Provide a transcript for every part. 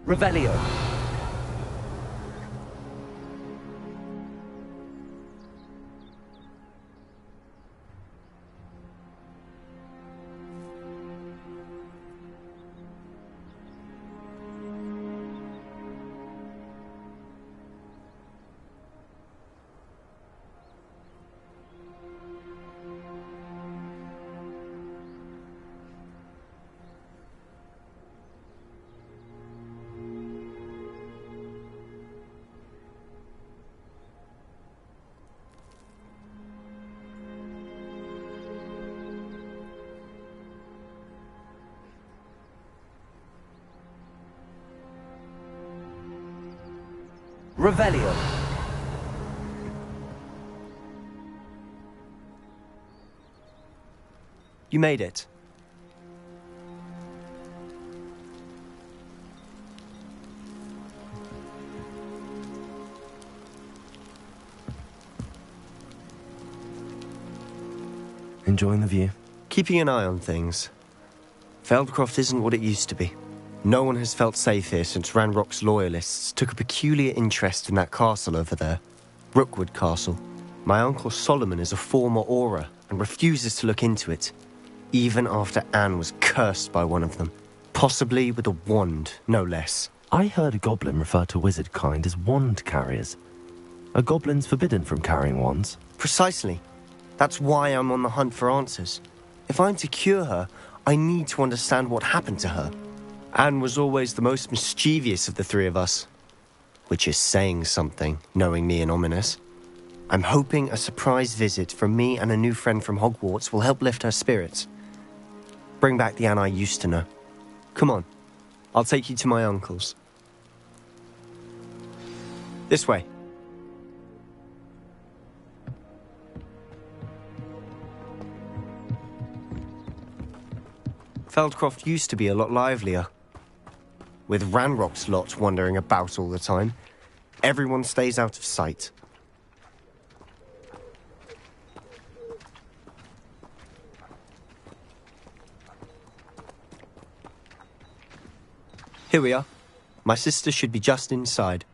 Revelio. Revelio. You made it. Enjoying the view? Keeping an eye on things. Feldcroft isn't what it used to be. No one has felt safe here since Ranrock's loyalists took a peculiar interest in that castle over there. Rookwood Castle. My uncle Solomon is a former Auror and refuses to look into it, even after Anne was cursed by one of them. Possibly with a wand, no less. I heard a goblin refer to wizard kind as wand carriers. Are goblins forbidden from carrying wands? Precisely. That's why I'm on the hunt for answers. If I'm to cure her, I need to understand what happened to her. Anne was always the most mischievous of the three of us. Which is saying something, knowing me and Ominous. I'm hoping a surprise visit from me and a new friend from Hogwarts will help lift her spirits. Bring back the Anne I used to know. Come on, I'll take you to my uncle's. This way. Feldcroft used to be a lot livelier. With Ranrock's lot wandering about all the time, everyone stays out of sight. Here we are. My sister should be just inside.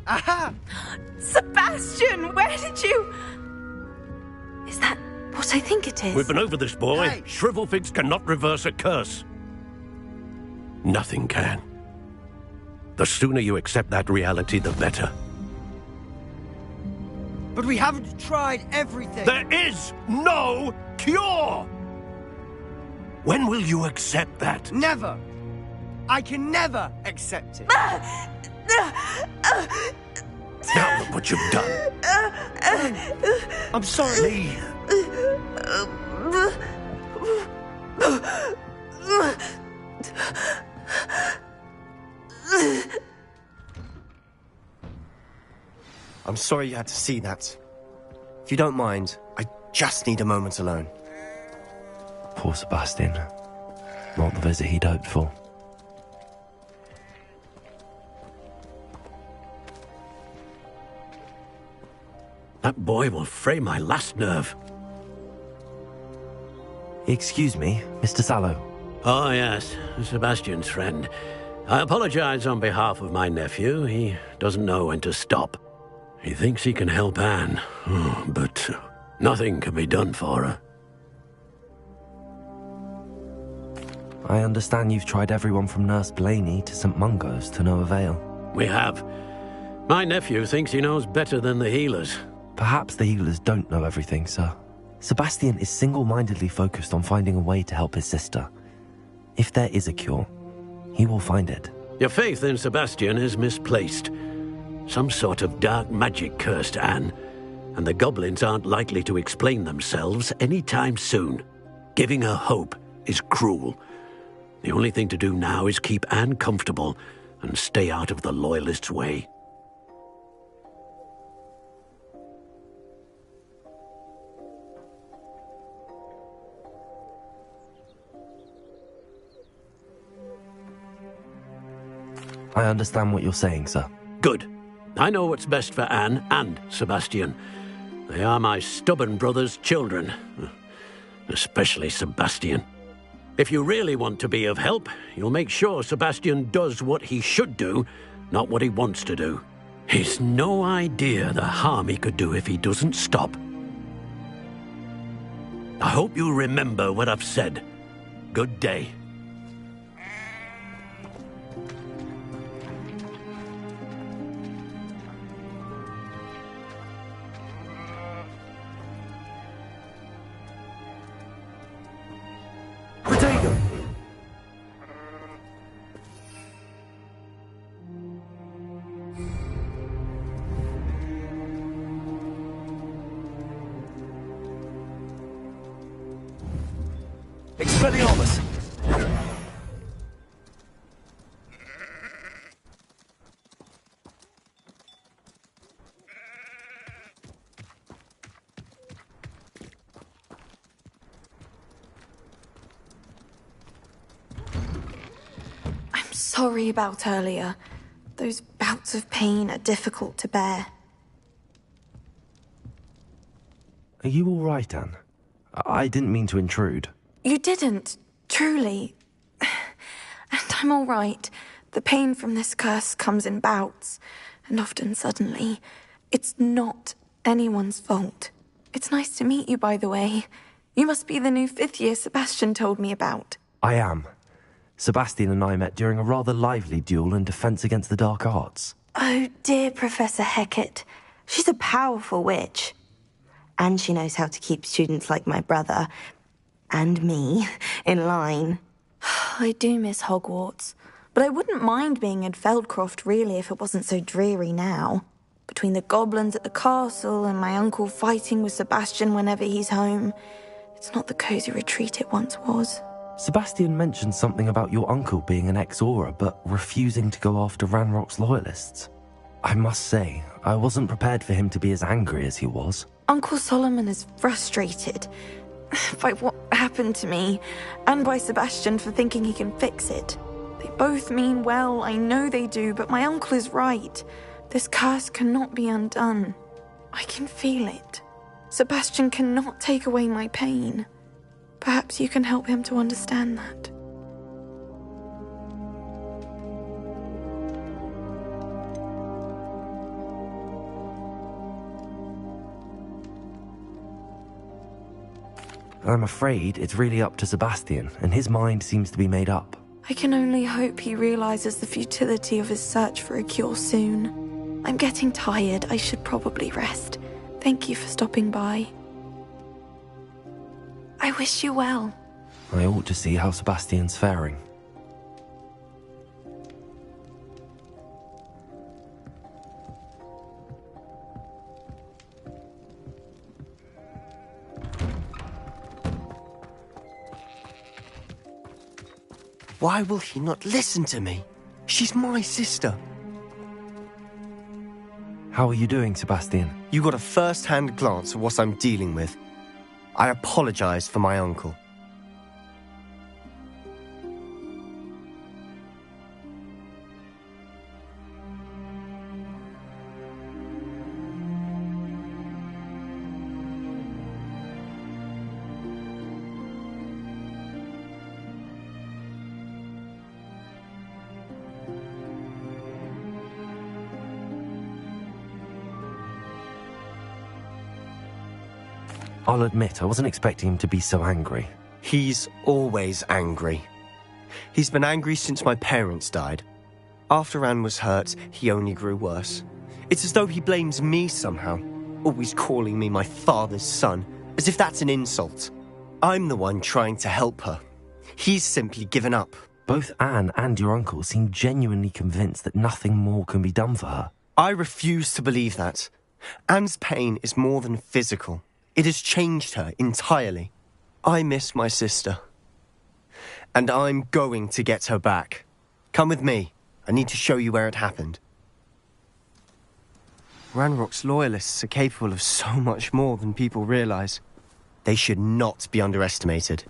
Aha! Sebastian, where did you... Is that what I think it is? We've been over this, boy. Hey. Shrivelfigs cannot reverse a curse. Nothing can. The sooner you accept that reality, the better. But we haven't tried everything. There is no cure! When will you accept that? Never. I can never accept it. Now look what you've done. I'm sorry. Leave. I'm sorry you had to see that. If you don't mind, I just need a moment alone. Poor Sebastian. Not the visit he'd hoped for. That boy will fray my last nerve. Excuse me, Mr. Sallow. Oh, yes, Sebastian's friend. I apologize on behalf of my nephew. He doesn't know when to stop. He thinks he can help Anne, but nothing can be done for her. I understand you've tried everyone from Nurse Blaney to St. Mungo's to no avail. We have. My nephew thinks he knows better than the healers. Perhaps the healers don't know everything, sir. Sebastian is single-mindedly focused on finding a way to help his sister. If there is a cure, he will find it. Your faith in Sebastian is misplaced. Some sort of dark magic cursed Anne, and the goblins aren't likely to explain themselves anytime soon. Giving her hope is cruel. The only thing to do now is keep Anne comfortable and stay out of the Loyalists' way. I understand what you're saying, sir. Good. I know what's best for Anne and Sebastian. They are my stubborn brother's children. Especially Sebastian. If you really want to be of help, you'll make sure Sebastian does what he should do, not what he wants to do. He's no idea the harm he could do if he doesn't stop. I hope you remember what I've said. Good day. Expelliarmus! I'm sorry about earlier. Those bouts of pain are difficult to bear. Are you all right, Anne? I didn't mean to intrude. You didn't, truly. And I'm all right. The pain from this curse comes in bouts, and often suddenly. It's not anyone's fault. It's nice to meet you, by the way. You must be the new 5th year Sebastian told me about. I am. Sebastian and I met during a rather lively duel in defense against the dark arts. Oh, dear Professor Hecat. She's a powerful witch. And she knows how to keep students like my brother, and me, in line. I do miss Hogwarts, but I wouldn't mind being in Feldcroft, really, if it wasn't so dreary now. Between the goblins at the castle and my uncle fighting with Sebastian whenever he's home, it's not the cosy retreat it once was. Sebastian mentioned something about your uncle being an ex-Aura, but refusing to go after Ranrock's loyalists. I must say, I wasn't prepared for him to be as angry as he was. Uncle Solomon is frustrated by what happened to me, and by Sebastian for thinking he can fix it. They both mean well, I know they do, but my uncle is right. This curse cannot be undone. I can feel it. Sebastian cannot take away my pain. Perhaps you can help him to understand that. I'm afraid it's really up to Sebastian, and his mind seems to be made up. I can only hope he realizes the futility of his search for a cure soon. I'm getting tired. I should probably rest. Thank you for stopping by. I wish you well. I ought to see how Sebastian's faring. Why will he not listen to me? She's my sister. How are you doing, Sebastian? You got a first-hand glance at what I'm dealing with. I apologize for my uncle. I'll admit, I wasn't expecting him to be so angry. He's always angry. He's been angry since my parents died. After Anne was hurt, he only grew worse. It's as though he blames me somehow, always calling me my father's son, as if that's an insult. I'm the one trying to help her. He's simply given up. Both Anne and your uncle seem genuinely convinced that nothing more can be done for her. I refuse to believe that. Anne's pain is more than physical. It has changed her entirely. I miss my sister. And I'm going to get her back. Come with me. I need to show you where it happened. Ranrock's loyalists are capable of so much more than people realize. They should not be underestimated.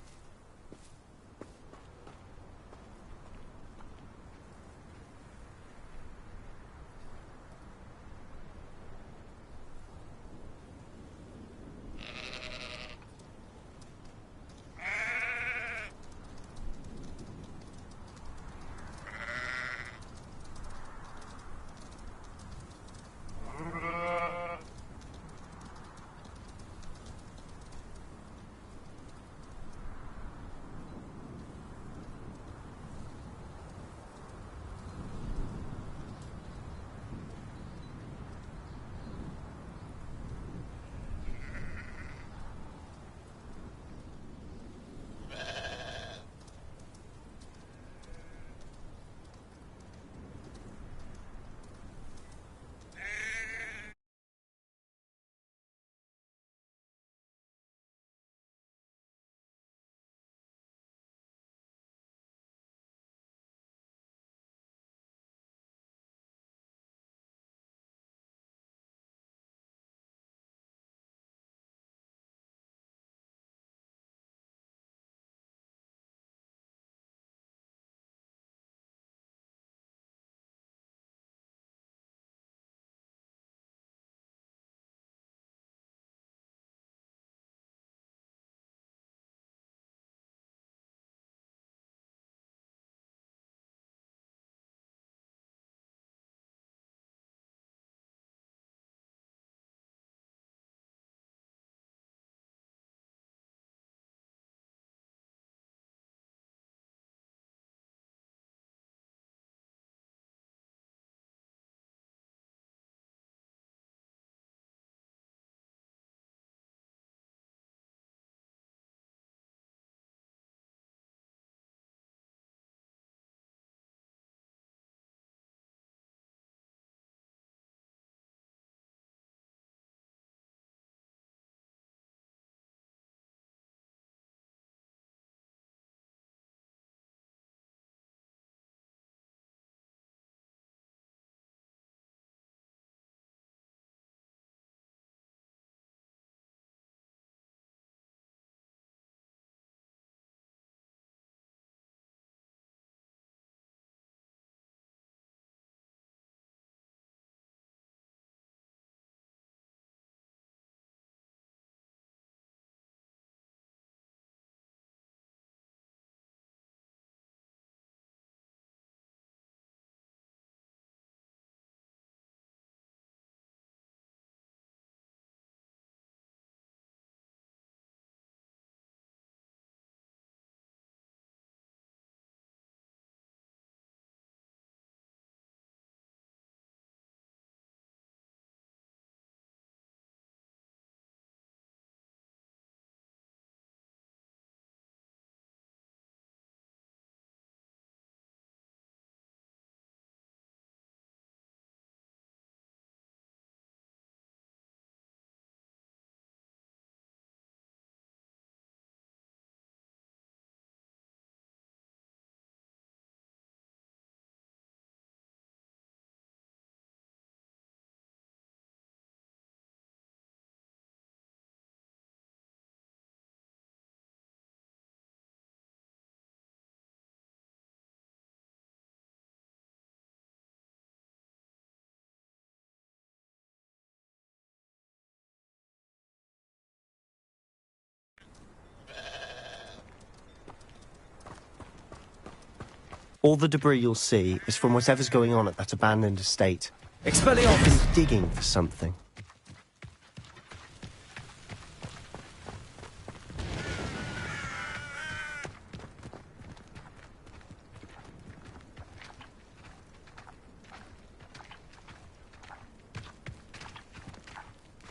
All the debris you'll see is from whatever's going on at that abandoned estate. Expelliarmus! They've been digging for something.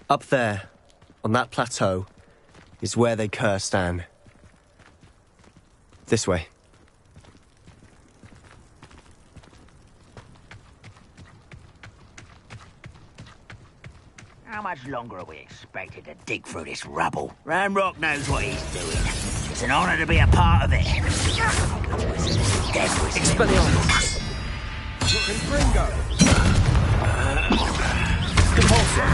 Up there, on that plateau, is where they cursed Anne. This way. How much longer are we expected to dig through this rubble? Ranrock knows what he's doing. It's an honor to be a part of it. Expelliarmus. Confringo. Compulsor.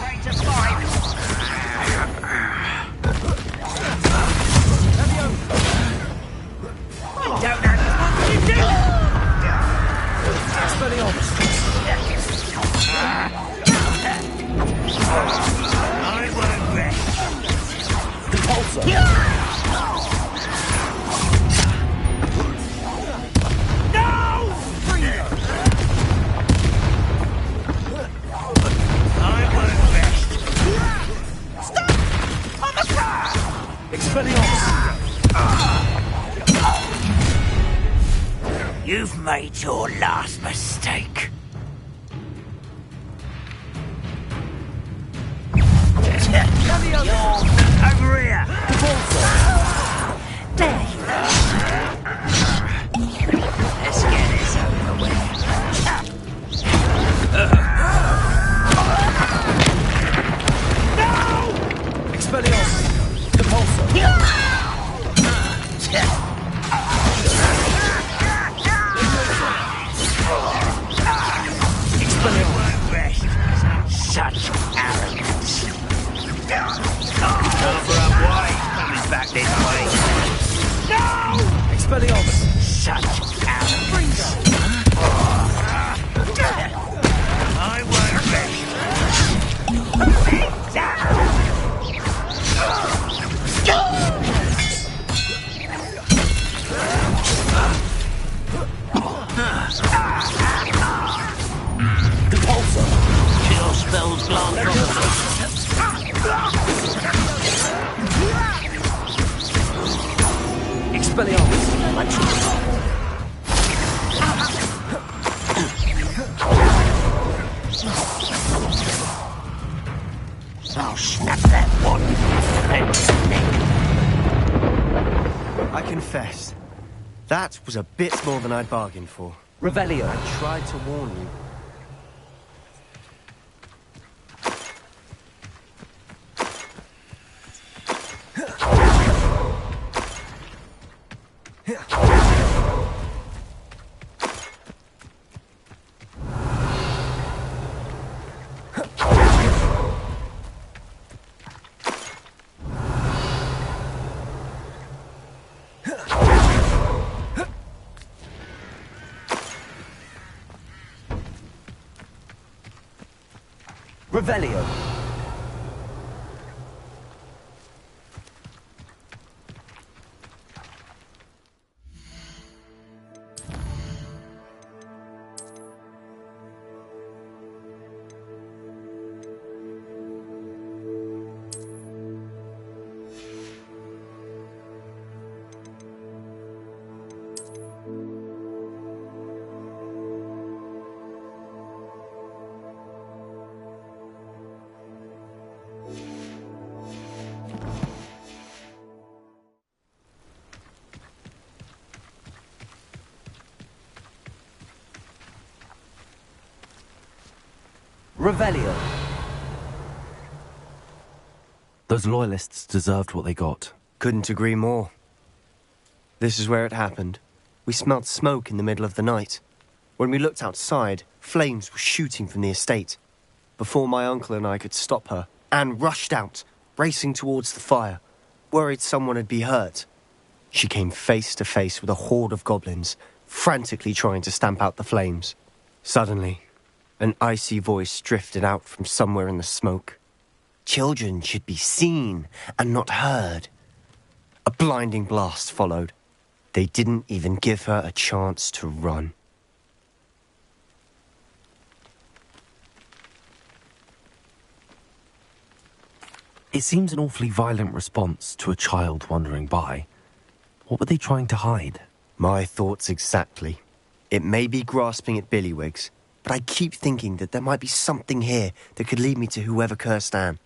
Ready to fight. I don't know what to do. Expelliarmus. I won't rest. Compulsor. Expelliarmus. You've made your last mistake. Over here. There you go. Let's get this over with. Expelliarmus. Compulsor. Such arrogance. Cover up wide, coming back this way. Expelliarmus. Such arrogance. I won't rest. Compulsor. Kill spells glance Expelliarmus. I'll snap that one. I confess, that was a bit more than I'd bargained for. Revelio. I tried to warn you. Revelio. Revelio. Those loyalists deserved what they got. Couldn't agree more. This is where it happened. We smelled smoke in the middle of the night. When we looked outside, flames were shooting from the estate. Before my uncle and I could stop her, Anne rushed out, racing towards the fire, worried someone had been hurt. She came face to face with a horde of goblins, frantically trying to stamp out the flames. Suddenly, an icy voice drifted out from somewhere in the smoke. Children should be seen and not heard. A blinding blast followed. They didn't even give her a chance to run. It seems an awfully violent response to a child wandering by. What were they trying to hide? My thoughts exactly. It may be grasping at Billywigs, but I keep thinking that there might be something here that could lead me to whoever cursed Anne.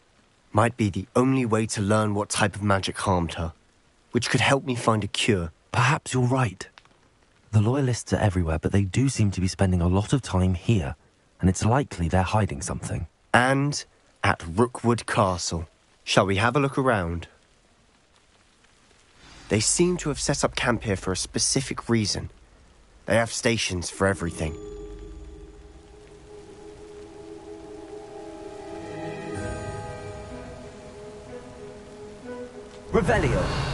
Might be the only way to learn what type of magic harmed her, which could help me find a cure. Perhaps you're right. The Loyalists are everywhere, but they do seem to be spending a lot of time here, and it's likely they're hiding something. And at Rookwood Castle. Shall we have a look around? They seem to have set up camp here for a specific reason. They have stations for everything. Revelio!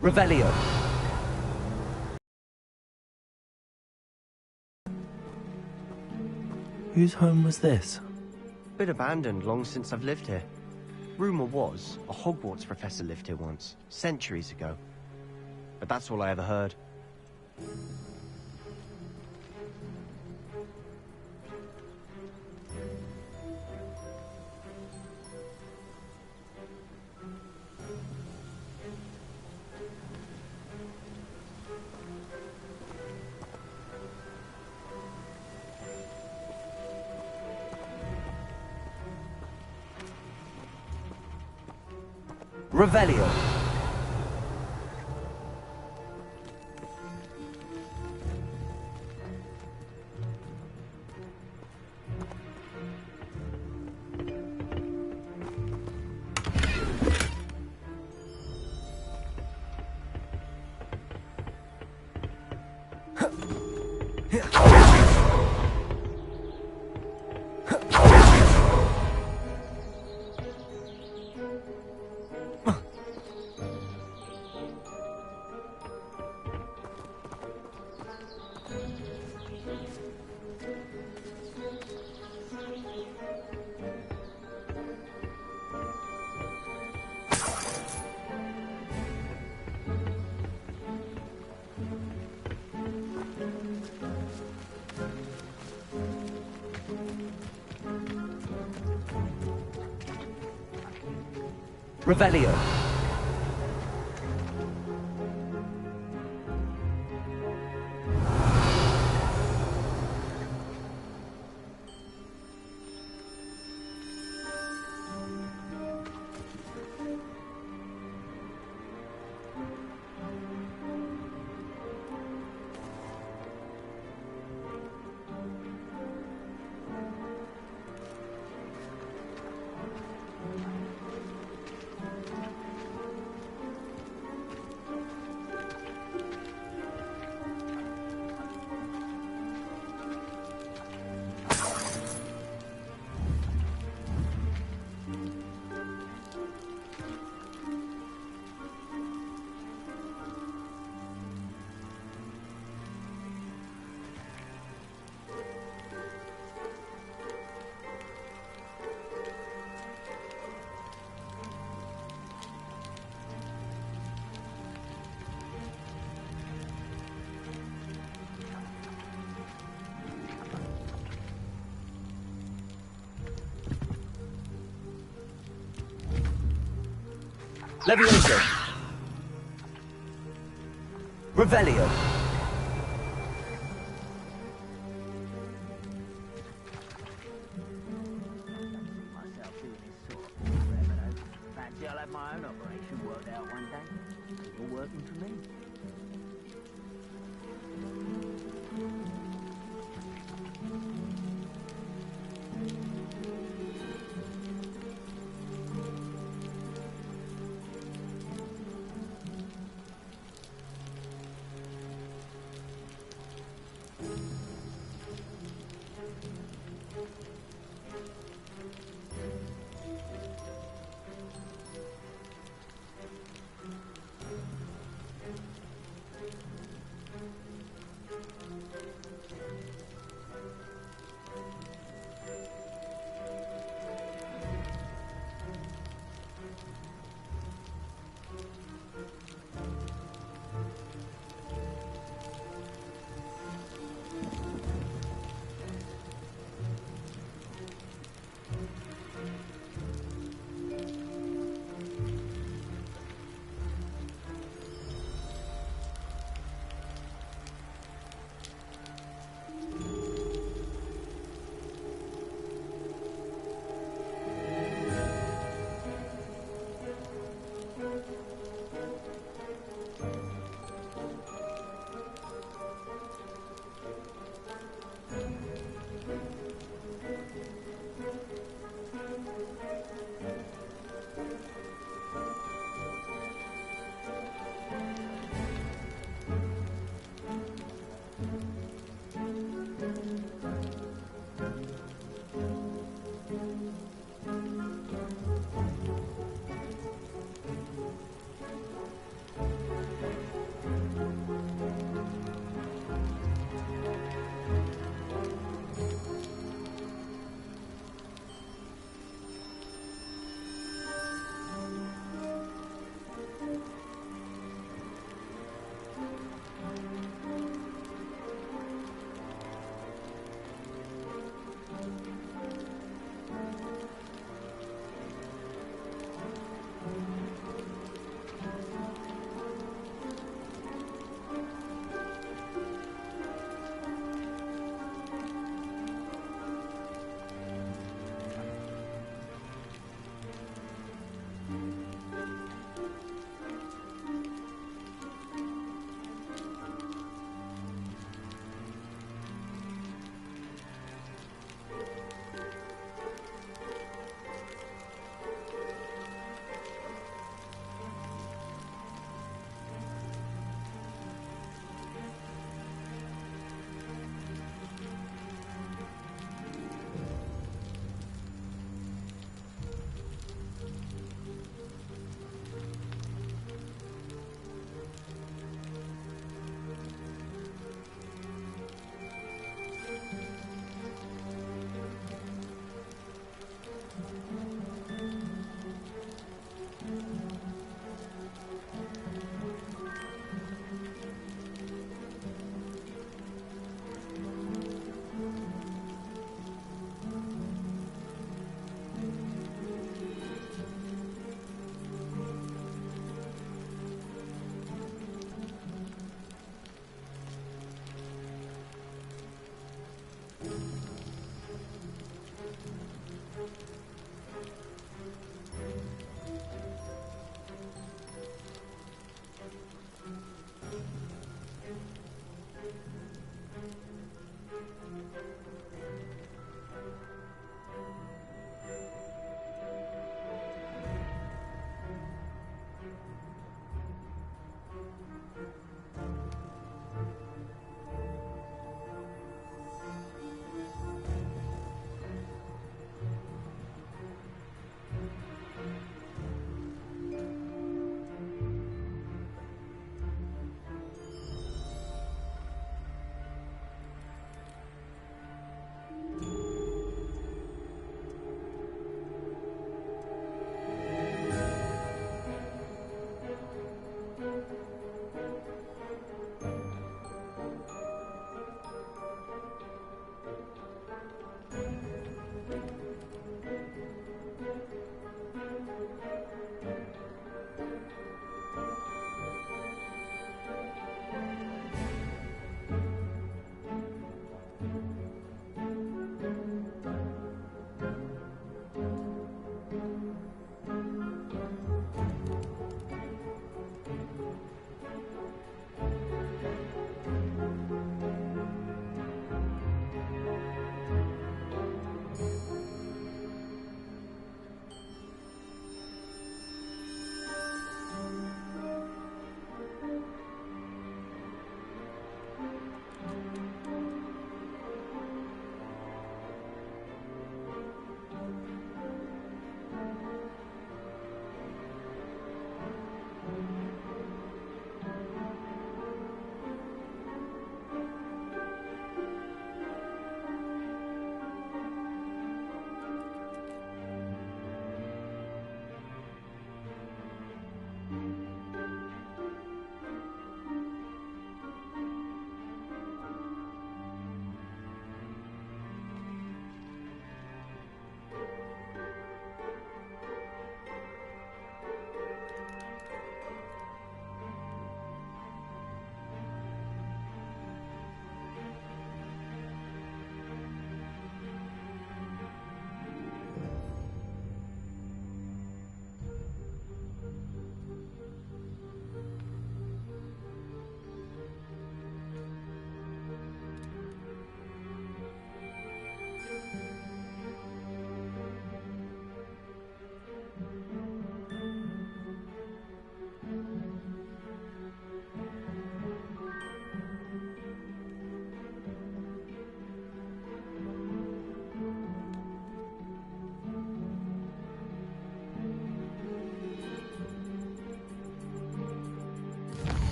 Revelio. Whose home was this? Been abandoned long since I've lived here. Rumour was a Hogwarts professor lived here once, centuries ago. But that's all I ever heard. Revelio. Revelio. Levioso. Revelio. Fancy I'll have my own operation worked out one day. It's all working for me.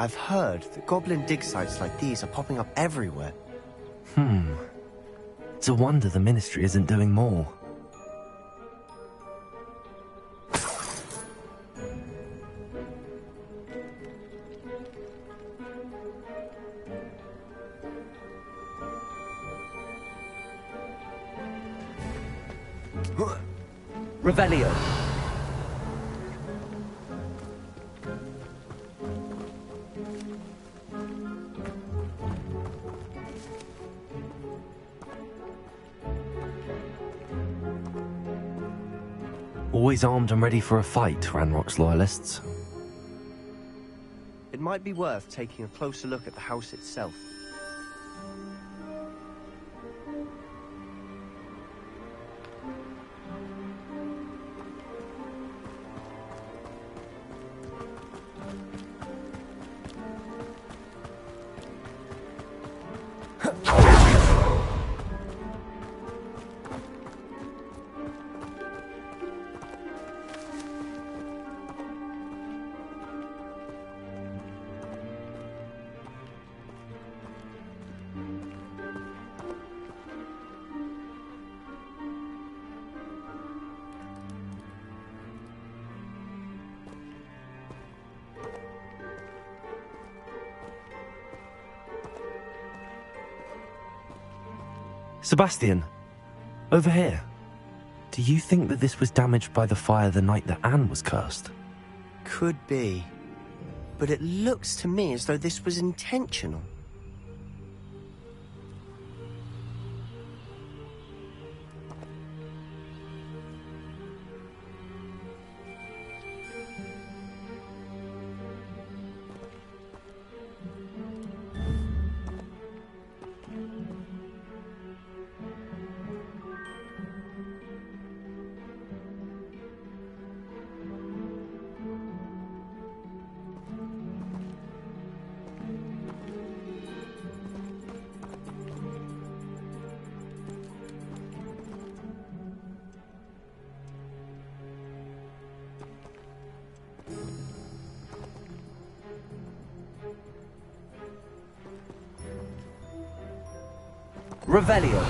I've heard that goblin dig sites like these are popping up everywhere. It's a wonder the Ministry isn't doing more. Revelio. Always armed and ready for a fight, Ranrock's loyalists. It might be worth taking a closer look at the house itself. Sebastian, over here. Do you think that this was damaged by the fire the night that Anne was cursed? Could be. But it looks to me as though this was intentional. Revelio.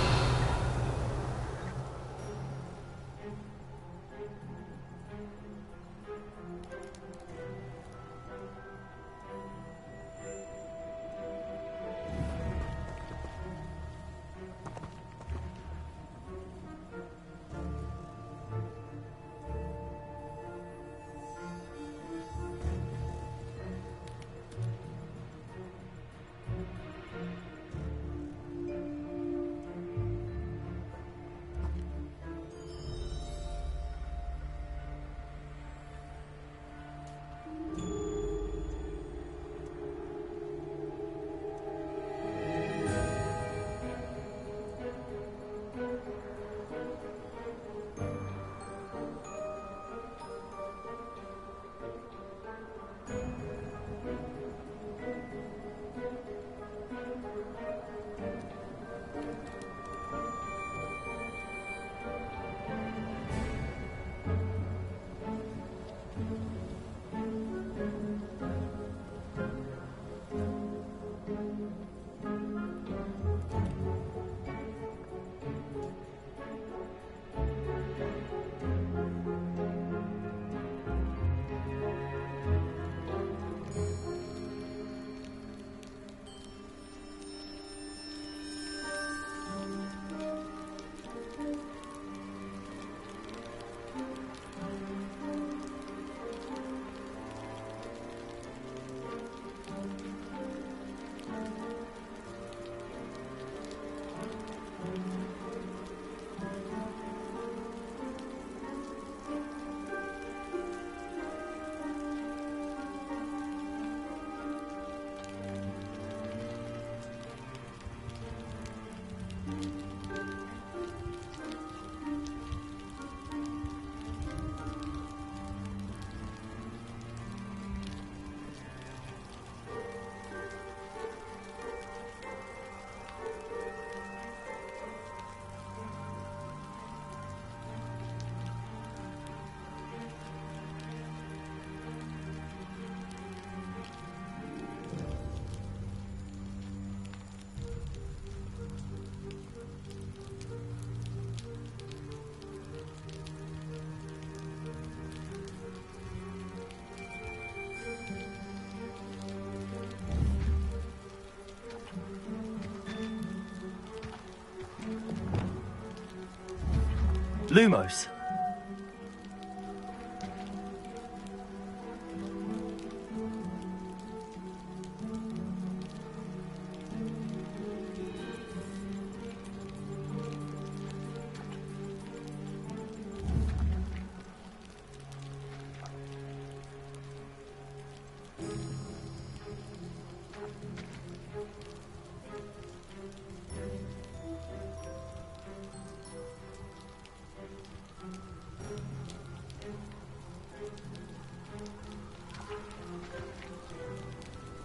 Lumos.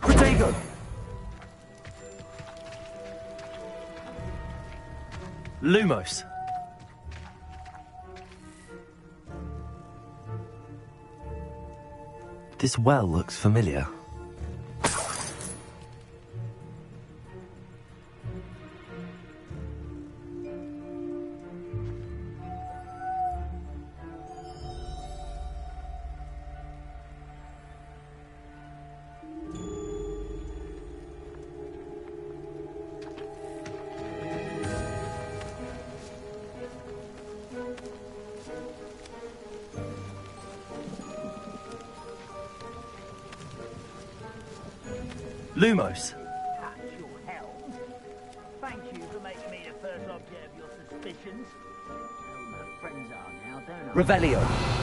Protego! Lumos. This well looks familiar. Lumos. Catch your hell. Thank you for making me the first object of your suspicions. All my friends are now, don't I? Revelio.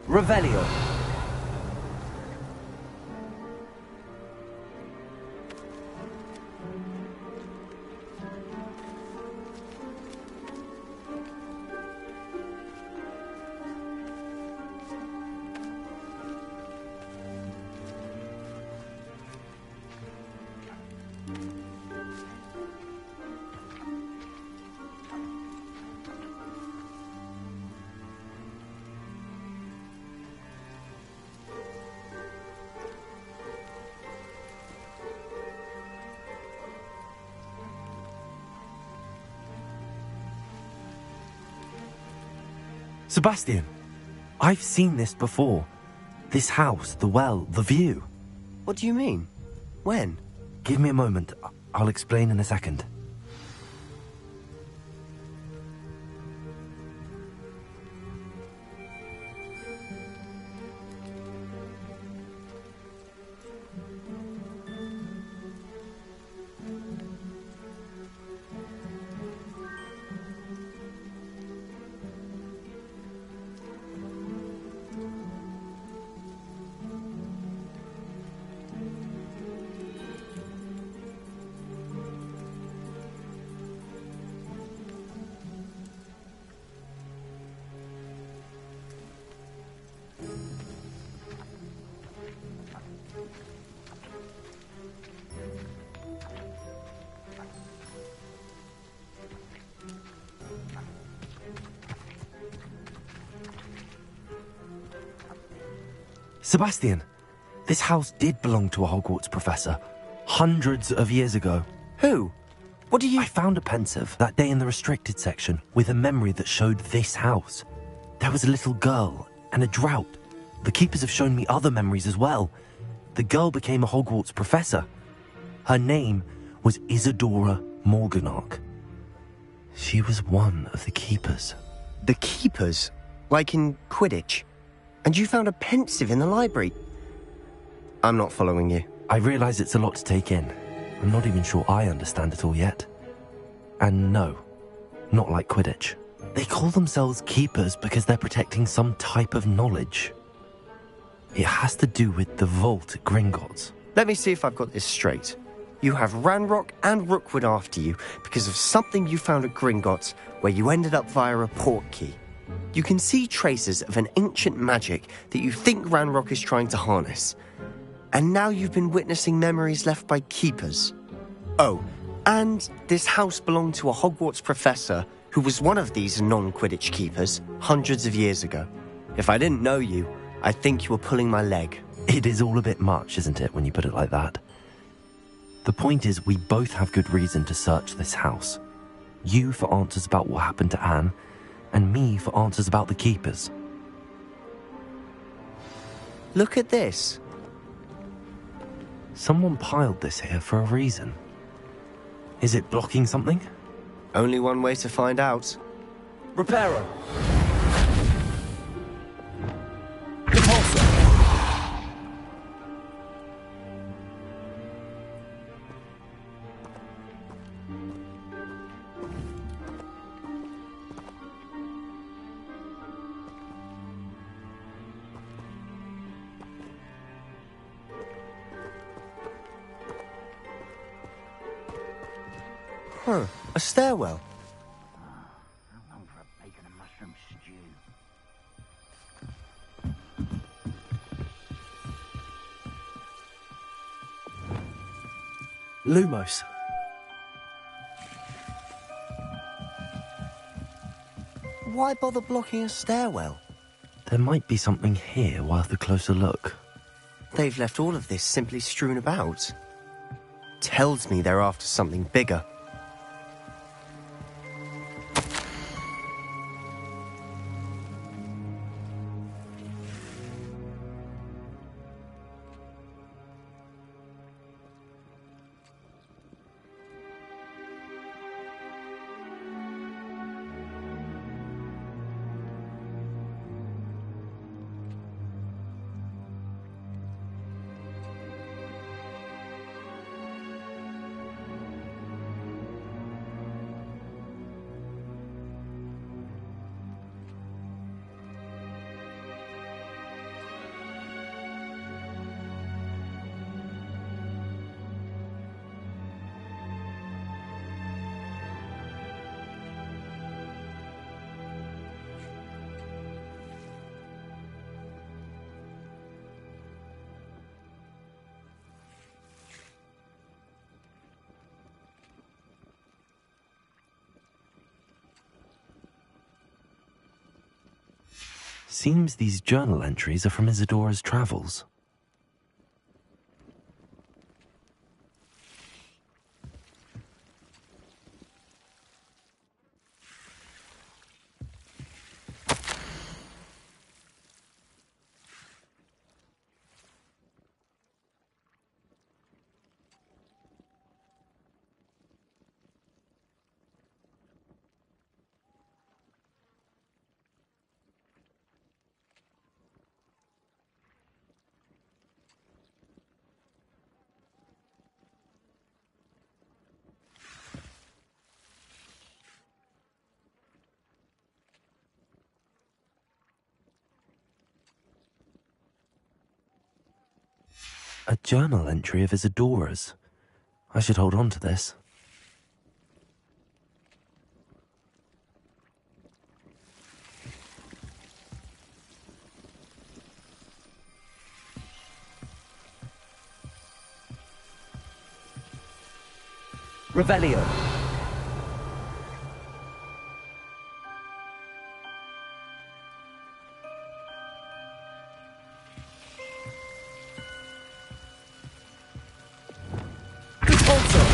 Revelio. Sebastian, I've seen this before. This house, the well, the view. What do you mean? When? Give me a moment. I'll explain in a second. Sebastian, this house did belong to a Hogwarts professor, hundreds of years ago. Who? What do you... I found a pensive that day in the restricted section with a memory that showed this house. There was a little girl and a drought. The keepers have shown me other memories as well. The girl became a Hogwarts professor. Her name was Isadora Morganach. She was one of the keepers. The keepers? Like in Quidditch? And you found a pensive in the library? I'm not following you. I realise it's a lot to take in. I'm not even sure I understand it all yet. And no, not like Quidditch. They call themselves keepers because they're protecting some type of knowledge. It has to do with the vault at Gringotts. Let me see if I've got this straight. You have Ranrock and Rookwood after you because of something you found at Gringotts where you ended up via a portkey. You can see traces of an ancient magic that you think Ranrock is trying to harness. And now you've been witnessing memories left by keepers. Oh, And this house belonged to a Hogwarts professor who was one of these non-Quidditch keepers hundreds of years ago. If I didn't know you, I'd think you were pulling my leg. It is all a bit much, isn't it, when you put it like that? The point is, we both have good reason to search this house. You for answers about what happened to Anne, and me for answers about the keepers. Look at this. Someone piled this here for a reason. Is it blocking something? Only one way to find out. Reparo. Repulsor. Huh, a stairwell. How long for a bacon and mushroom stew? Lumos. Why bother blocking a stairwell? There might be something here worth a closer look. They've left all of this simply strewn about. Tells me they're after something bigger. Seems these journal entries are from Isadora's travels. A journal entry of Isadora's. I should hold on to this. Revelio. Repulsor.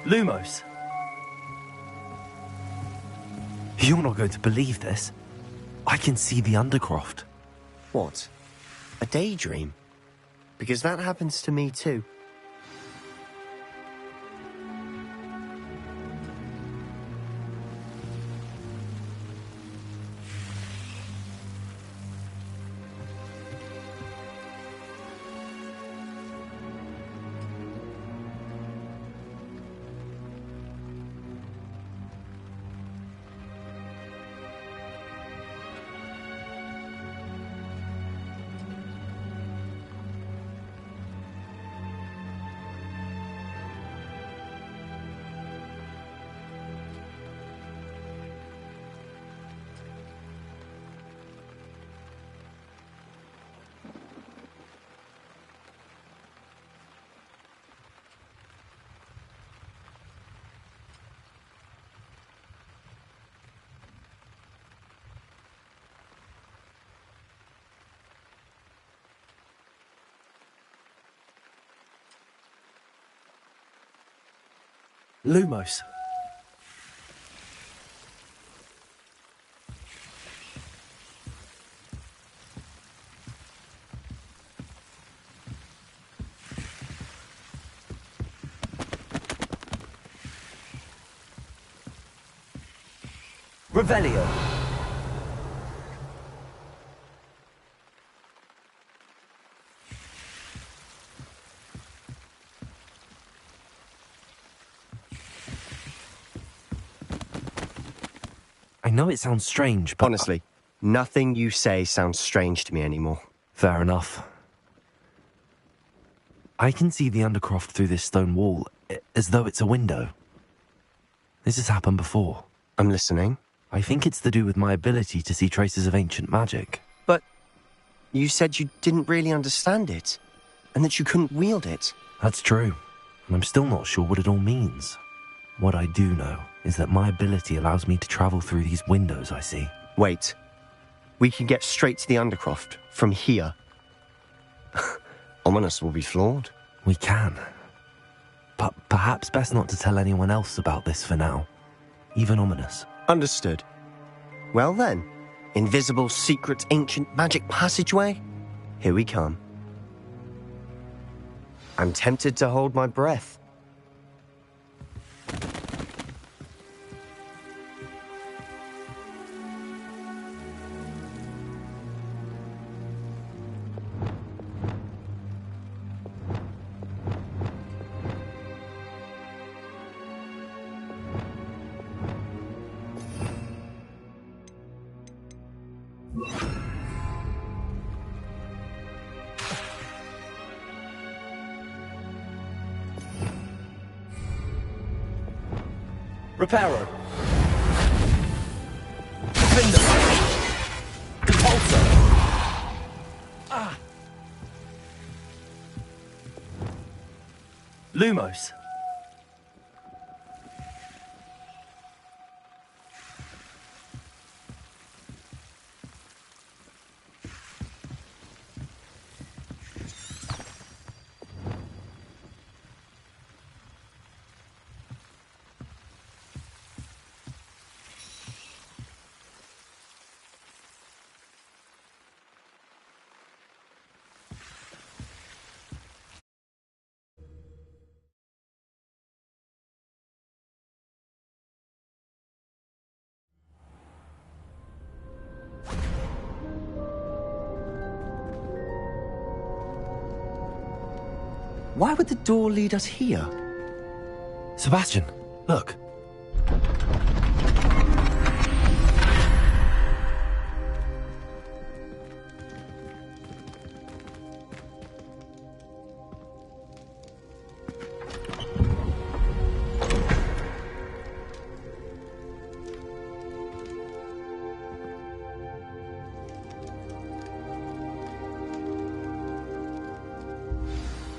Lumos. You're not going to believe this. I can see the Undercroft. What? A daydream? Because that happens to me too. Lumos. Revelio. I know it sounds strange, but... Honestly, nothing you say sounds strange to me anymore. Fair enough. I can see the Undercroft through this stone wall, as though it's a window. This has happened before. I'm listening. I think it's to do with my ability to see traces of ancient magic. But you said you didn't really understand it, and that you couldn't wield it. That's true, and I'm still not sure what it all means. What I do know is that my ability allows me to travel through these windows I see. Wait. We can get straight to the Undercroft from here. Ominous will be floored. We can. But perhaps best not to tell anyone else about this for now. Even Ominous. Understood. Well then, invisible, secret, ancient magic passageway? Here we come. I'm tempted to hold my breath. Reparo. Defender. Compulsor. Lumos. Why would the door lead us here? Sebastian, look.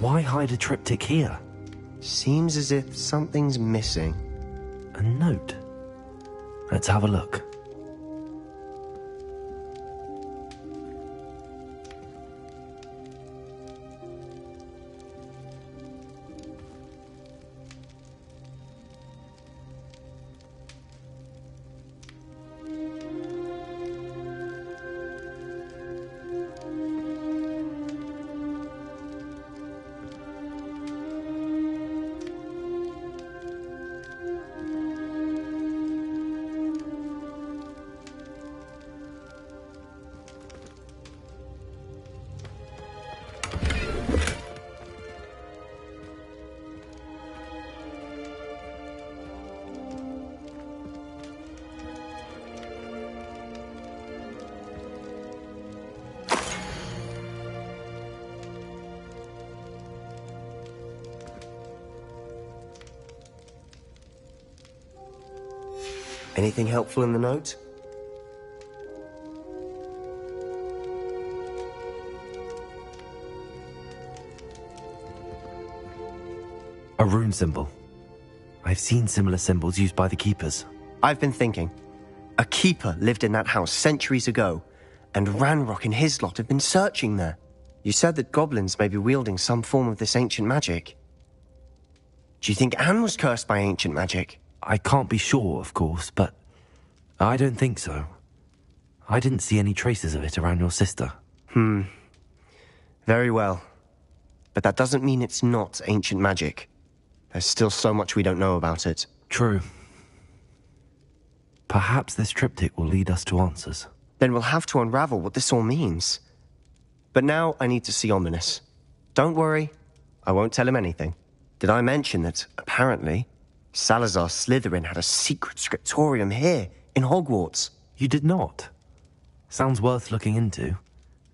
Why hide a triptych here? Seems as if something's missing. A note. Let's have a look. Anything helpful in the note? A rune symbol. I've seen similar symbols used by the keepers. I've been thinking. A keeper lived in that house centuries ago, and Ranrock and his lot have been searching there. You said that goblins may be wielding some form of this ancient magic. Do you think Anne was cursed by ancient magic? I can't be sure, of course, but I don't think so. I didn't see any traces of it around your sister. Very well. But that doesn't mean it's not ancient magic. There's still so much we don't know about it. True. Perhaps this triptych will lead us to answers. Then we'll have to unravel what this all means. But now I need to see Ominous. Don't worry, I won't tell him anything. Did I mention that, apparently, Salazar Slytherin had a secret scriptorium here, in Hogwarts? You did not? Sounds worth looking into.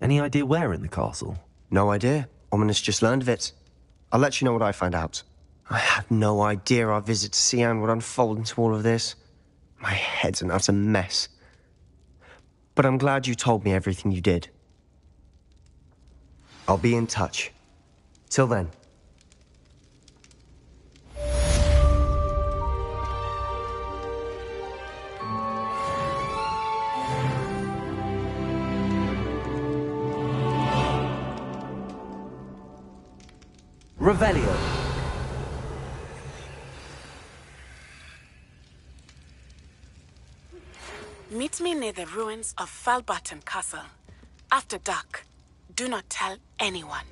Any idea where in the castle? No idea. Ominous just learned of it. I'll let you know what I find out. I had no idea our visit to Cian would unfold into all of this. My head's an utter mess. But I'm glad you told me everything you did. I'll be in touch. Till then. Revelio. Meet me near the ruins of Falbarton Castle. After dark. Do not tell anyone.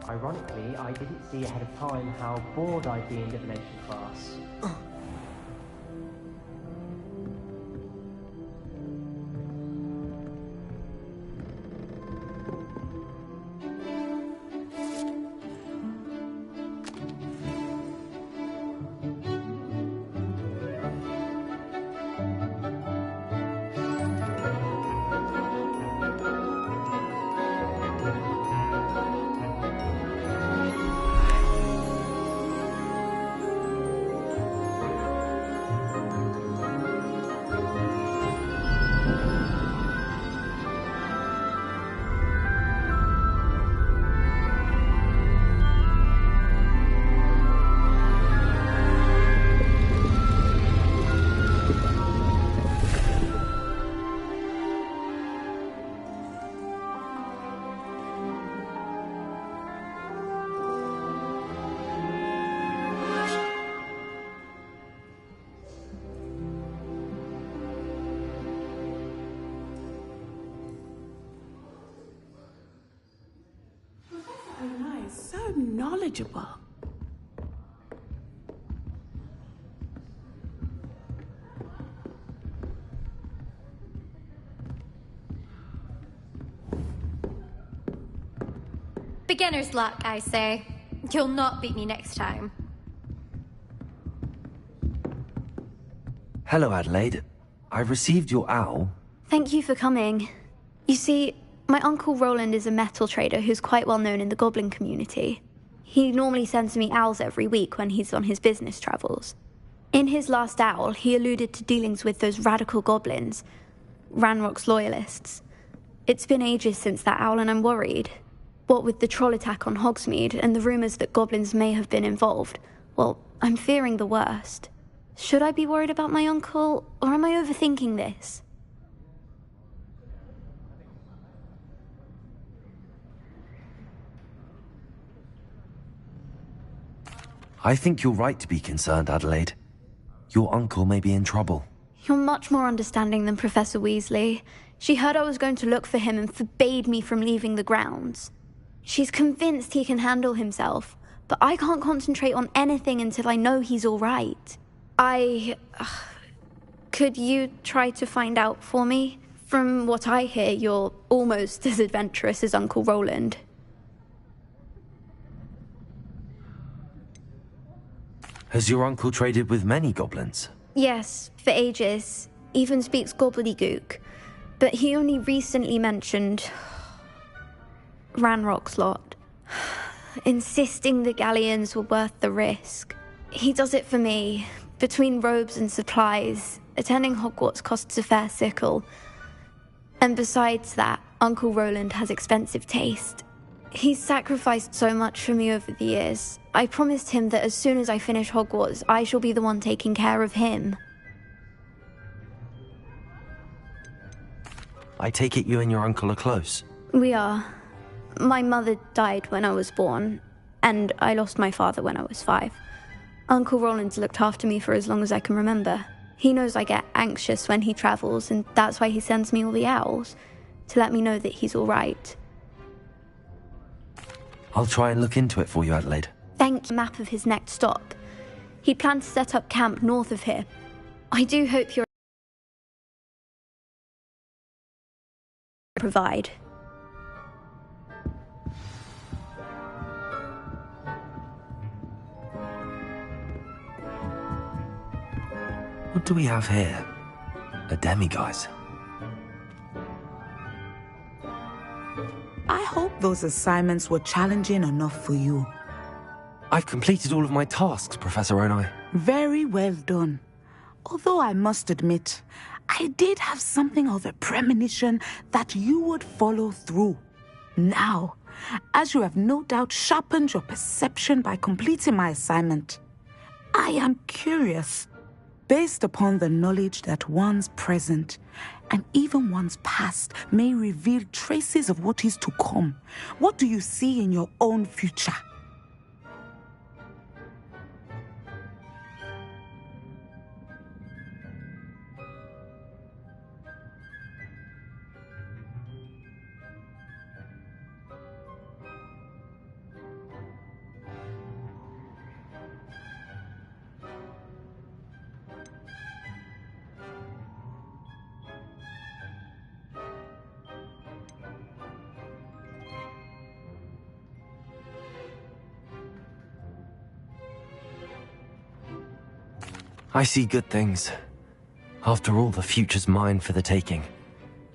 Ironically, I didn't see ahead of time how bored I'd be in divination class. knowledgeable. Beginner's luck, I say. You'll not beat me next time. Hello, Adelaide. I received your owl. Thank you for coming. You see, my Uncle Roland is a metal trader who's quite well known in the goblin community. He normally sends me owls every week when he's on his business travels. In his last owl, he alluded to dealings with those radical goblins, Ranrock's loyalists. It's been ages since that owl and I'm worried. What with the troll attack on Hogsmeade and the rumours that goblins may have been involved, well, I'm fearing the worst. Should I be worried about my uncle, or am I overthinking this? I think you're right to be concerned, Adelaide. Your uncle may be in trouble. You're much more understanding than Professor Weasley. She heard I was going to look for him and forbade me from leaving the grounds. She's convinced he can handle himself, but I can't concentrate on anything until I know he's all right. Could you try to find out for me? From what I hear, you're almost as adventurous as Uncle Roland. Has your uncle traded with many goblins? Yes, for ages. Even speaks gobbledygook. But he only recently mentioned Ranrock's lot, insisting the galleons were worth the risk. He does it for me. Between robes and supplies, attending Hogwarts costs a fair sickle. And besides that, Uncle Roland has expensive taste. He's sacrificed so much for me over the years. I promised him that as soon as I finish Hogwarts, I shall be the one taking care of him. I take it you and your uncle are close? We are. My mother died when I was born, and I lost my father when I was 5. Uncle Roland's looked after me for as long as I can remember. He knows I get anxious when he travels, and that's why he sends me all the owls, to let me know that he's all right. I'll try and look into it for you, Adelaide. Thank you. Map of his next stop. He planned to set up camp north of here. I do hope you're provide. What do we have here? A demiguise. I hope those assignments were challenging enough for you. I've completed all of my tasks, Professor Onai. Very well done. Although I must admit, I did have something of a premonition that you would follow through. Now, as you have no doubt sharpened your perception by completing my assignment, I am curious, based upon the knowledge that one's present and even one's past may reveal traces of what is to come. What do you see in your own future? I see good things. After all, the future's mine for the taking,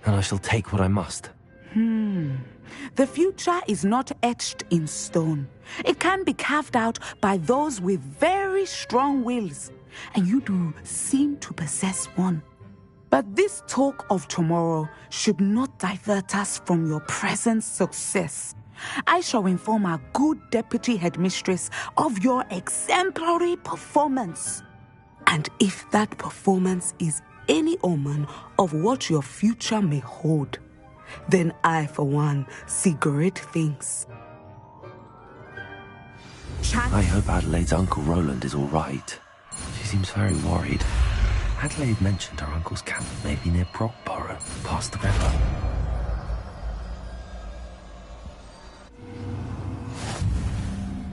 and I shall take what I must. The future is not etched in stone. It can be carved out by those with very strong wills, and you do seem to possess one. But this talk of tomorrow should not divert us from your present success. I shall inform our good deputy headmistress of your exemplary performance. And if that performance is any omen of what your future may hold, then I, for one, see great things. I hope Adelaide's Uncle Roland is all right. She seems very worried. Adelaide mentioned her uncle's camp may be near Brockborough, past the river.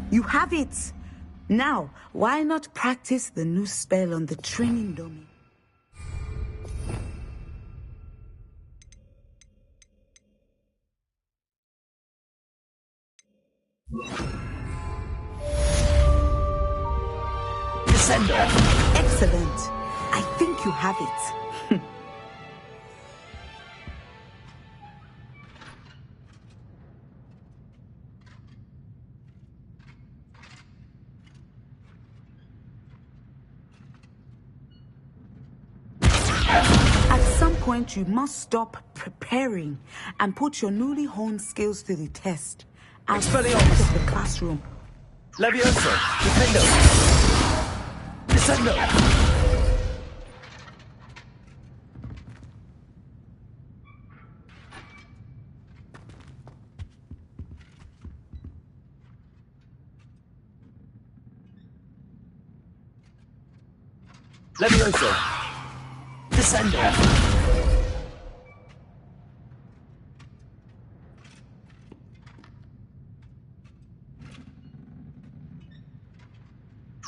You have it! Now, why not practice the new spell on the training dummy? Descender! Excellent! I think you have it. At some point, you must stop preparing and put your newly honed skills to the test. Outside of the classroom. Levioso! Defendo! Descendo! Levioso! Descendo!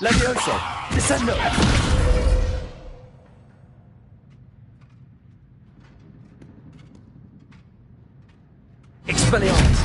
Levioso! Descendo! Expelliarmus!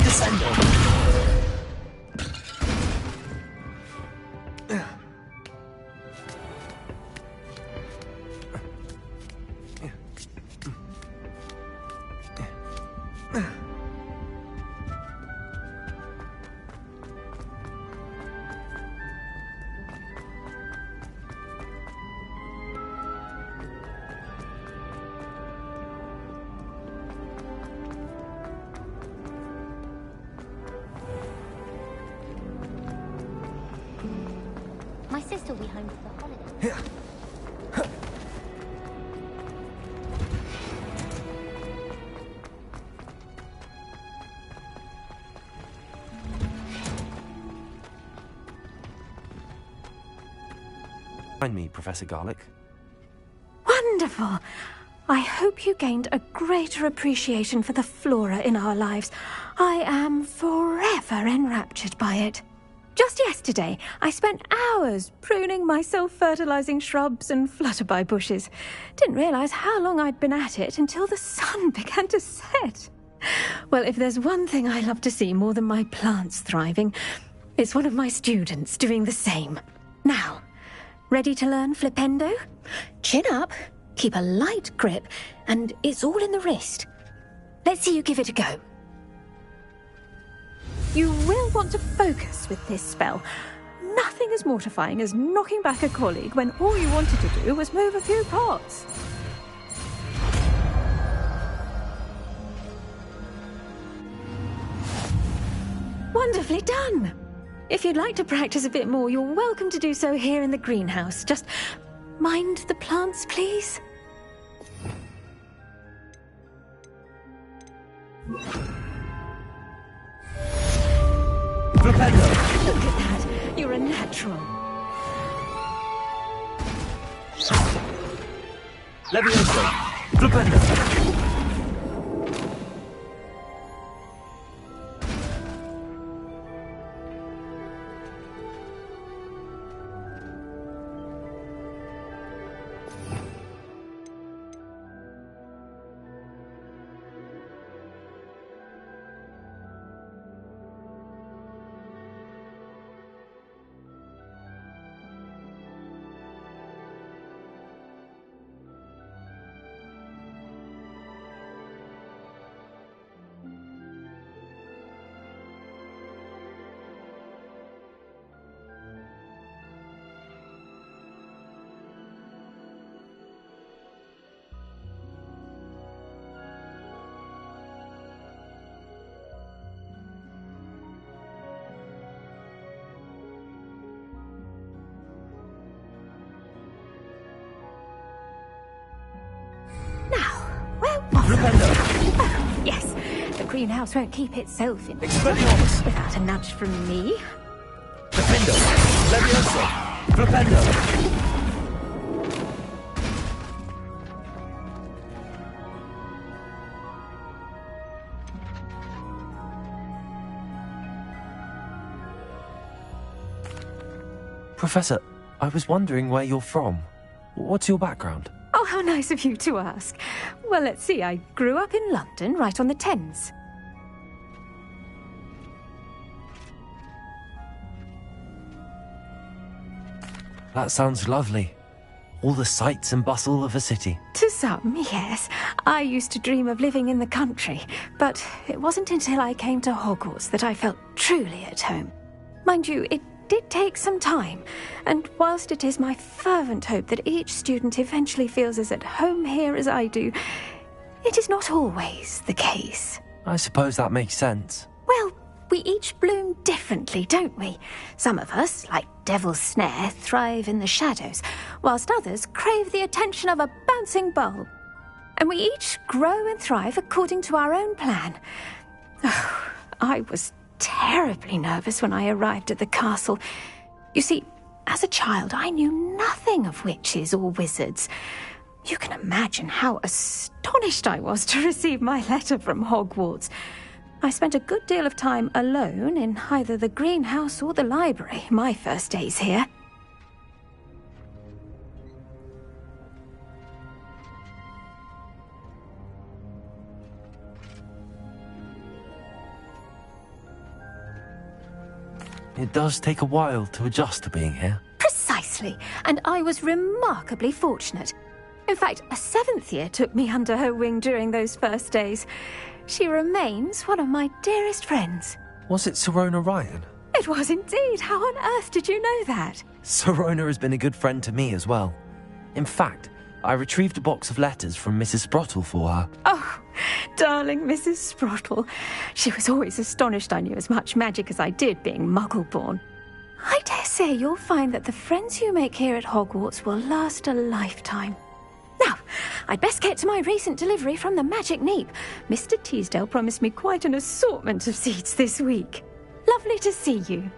Descendo! sister will be home for the holiday. Find me, Professor Garlic. Wonderful. I hope you gained a greater appreciation for the flora in our lives. I am forever enraptured by it. Just yesterday, I spent hours pruning my self-fertilizing shrubs and flutterby bushes. Didn't realize how long I'd been at it until the sun began to set. Well, if there's one thing I love to see more than my plants thriving, it's one of my students doing the same. Now, ready to learn Flipendo? Chin up, keep a light grip, and it's all in the wrist. Let's see you give it a go. You will want to focus with this spell. Nothing as mortifying as knocking back a colleague when all you wanted to do was move a few pots. Wonderfully done! If you'd like to practice a bit more, you're welcome to do so here in the greenhouse. Just mind the plants, please. Flipendo! Look at that. You're a natural. Levioso! Flipendo! Oh, yes, the greenhouse won't keep itself in Expelliarmus! without a nudge from me. Flipendo! Levioso! Flipendo! Professor, I was wondering where you're from. What's your background? Oh, how nice of you to ask. Well, let's see, I grew up in London, right on the Thames. That sounds lovely. All the sights and bustle of a city. To some, yes. I used to dream of living in the country, but it wasn't until I came to Hogwarts that I felt truly at home. Mind you, it did take some time, and whilst it is my fervent hope that each student eventually feels as at home here as I do, it is not always the case. I suppose that makes sense. Well, we each bloom differently, don't we? Some of us, like Devil's Snare, thrive in the shadows, whilst others crave the attention of a bouncing bulb. And we each grow and thrive according to our own plan. Oh, I was terribly nervous when I arrived at the castle. You see, as a child, I knew nothing of witches or wizards. You can imagine how astonished I was to receive my letter from Hogwarts. I spent a good deal of time alone in either the greenhouse or the library my first days here. It does take a while to adjust to being here. Precisely, and I was remarkably fortunate. In fact, a 7th year took me under her wing during those first days. She remains one of my dearest friends. Was it Serona Ryan? It was indeed. How on earth did you know that? Serona has been a good friend to me as well. In fact, I retrieved a box of letters from Mrs. Sprottle for her. Oh, darling Mrs. Sprottle. She was always astonished I knew as much magic as I did, being Muggle-born. I dare say say you'll find that the friends you make here at Hogwarts will last a lifetime. Now, I'd best get to my recent delivery from the Magic Neep. Mr. Teasdale promised me quite an assortment of seeds this week. Lovely to see you.